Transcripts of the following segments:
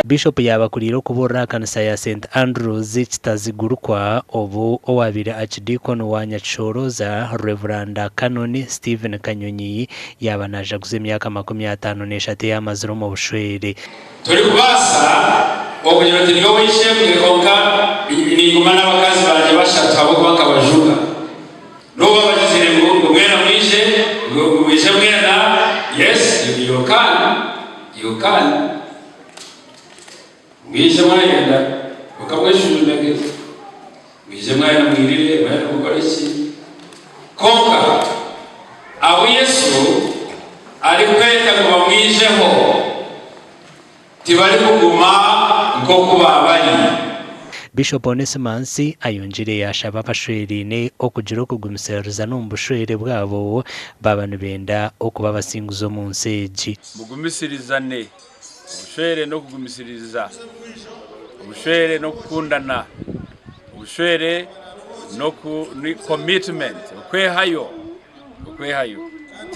Bishop yabakuriro kubura kanisa ya St Andrews kitazigurukwa obu owabire Archdeacon wa Nyachoroza Reverend Canon Stephen Kanyonyi yabanaje guze myaka 53 y'amazuru mu bushwere. Turi kubasa okugira tiriyo wishe mwekonka inguma n'abakazi banje bashatu abo bakabajuka. Roba bagizire ngo mwena mwishe mwena yes you can Mwishe mwayenda ukamweshurira mwishe mwayenda mwirire mwayenda mukoreshi konka abo Yesu ari kweta kuba mwisheho tibari kuguma nko kubabari. Biishopu Onesmus ayonjire yashaba abashaija okugira kugumsereza n'umbushwere bwabo babanu benda okuba basinguzo mu nseji mugumisirizane ubushwere no kugumisiriza ubushwere no kukundana ubushwere no ni commitment okwehayo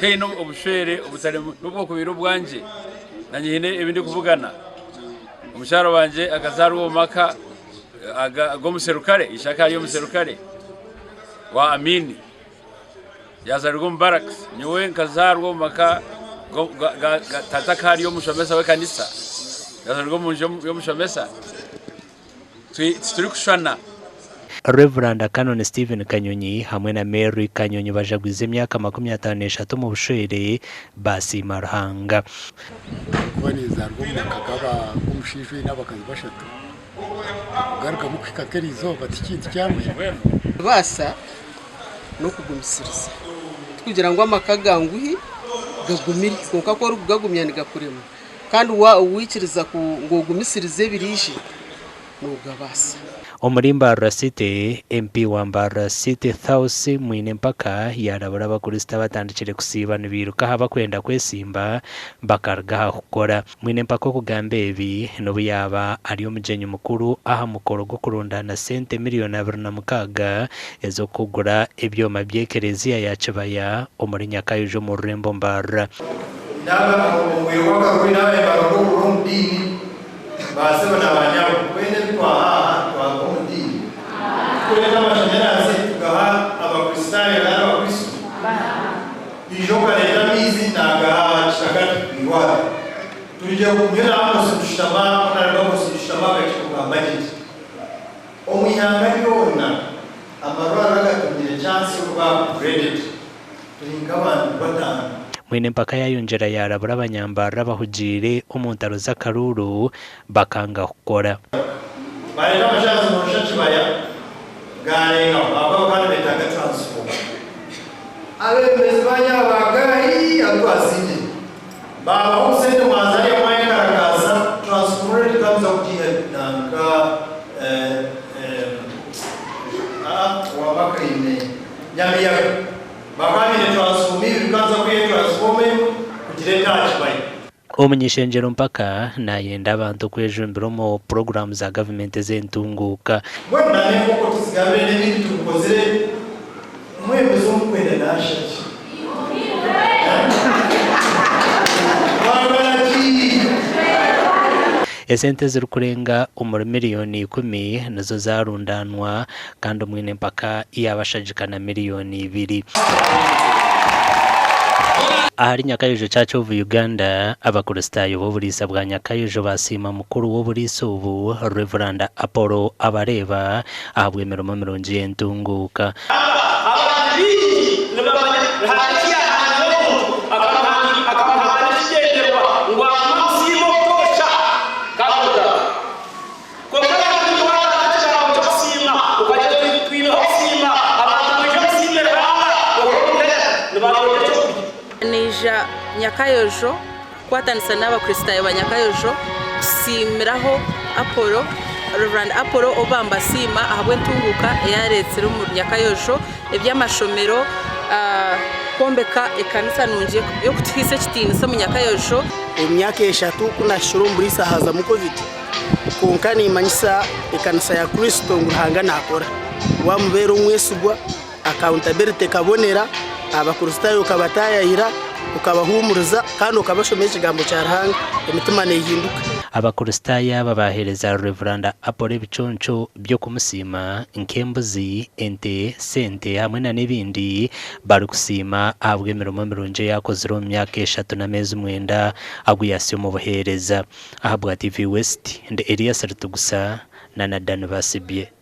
teno ubushwere ubutare n'ubwo kubiro bwanje nanye hine ibindi kuvugana umusharo banje akazaruwo maka agomuserukare ishaka yo muserukare wa amini yazarugo baraks nyewe nkazarwo maka tatakari yo mushomesa we kanisa yazarugo munjo yo mushomesa turi kushana. Reverend Canon Stephen Kanyonyi hamwe na Mary Kanyonyi bajagwize myaka 53 mu bushwere basima Ruhanga kubaniza rw'umukagaba umushishwe n'abakazi bashatu garuka mukikakerizo batikiti cyamwe basa no kugumisiriza kugira ngo amakaganguhi gagumire kuko ko rugagumyana gakurema kandi uwikiriza ngo gumisirize birije n'ugabasa. Omurimba Rasite MP wa Mbara City House mwine mpaka yarabura bakurista batandikire kusiba nibiruka haba kwenda kwesimba bakarga gukora mwine mpaka kugambe ebi no yaba ari omujenyi mukuru aha mukoro go kurundana sente miliyoni 26 ezo kugura ebyoma byekereziya ya Kibaya omuri Nyakayojo mu Rurembo Mbara ndaba umuyobaka kwinawe barugo urumdini baseba nabanyabo kwene twaha twakomudi kwene amashanyarazi tugaha abakristayo n'abakristo bijoka leta mizi nagaha chakati iwara turije kunyura hano dushama n'arabo dushama bakikugambagiti omuyanga yona amarwara gatumye chance kuba credit turingabantu batanu mwine mpaka yayonjera yarabura abanyambara bahugire umuntaro z'akaruru bakanga gukora bari n'amashaza mu Kibaya garenga aba bana betaga transport abemezi banyabagayi atwasinye baba usende mwazari amaye karakaza transport ikaza kugiye nanga wabakaine nyamiya bakabine transformir bikaza kuye transforme kugireka Kibaya. Omunyishenjero mpaka nayenda abantu kwejumbiro mu program za government zentunguka mwenda ne koko tusigabire n'ibindi tukozere mwemezo mukwenda nashaje esente zirukurenga miliyoni 10 nazo zarundanwa kandi mwine mpaka yabashajikana miliyoni 2 ahari Nyakayojo Church of Uganda abakristayo bo burisa bwa Nyakayojo basima mukuru wo burisa ubu Reverend Apollo abareba ahabwemero mu mirongo yentunguka Nija Nyakayojo kwatanisa n'abakristayo ba Nyakayojo simiraho Apollo Reverend Apollo obamba sima ahabwe ntunguka yaretse mu Nyakayojo eby'amashomero kombeka ekanisa nunje yo kutwise kitinisa mu Nyakayojo emyaka 3 kuna shurumburisa haza mu covid kunkani imanyisa ekanisa ya Kristo nguhanga nakora wa mubero mwesugwa accountability kabonera abakristayo kabatayahira ukabahumuriza kandi ukabashomesha igambo cya Ruhanga imitima nehinduka abakristaya babahereza Reverend Apollo ebiconco byo kumusima nk'embuzi, ente, sente hamwe na n'ibindi bari kusima ahabwa emirimo mirungi yakozire mu myaka 3 n'amezi 9 aguyasyo mu buhereza ahabwa TV West ndi Elias Rutugusa na Dan Basibye.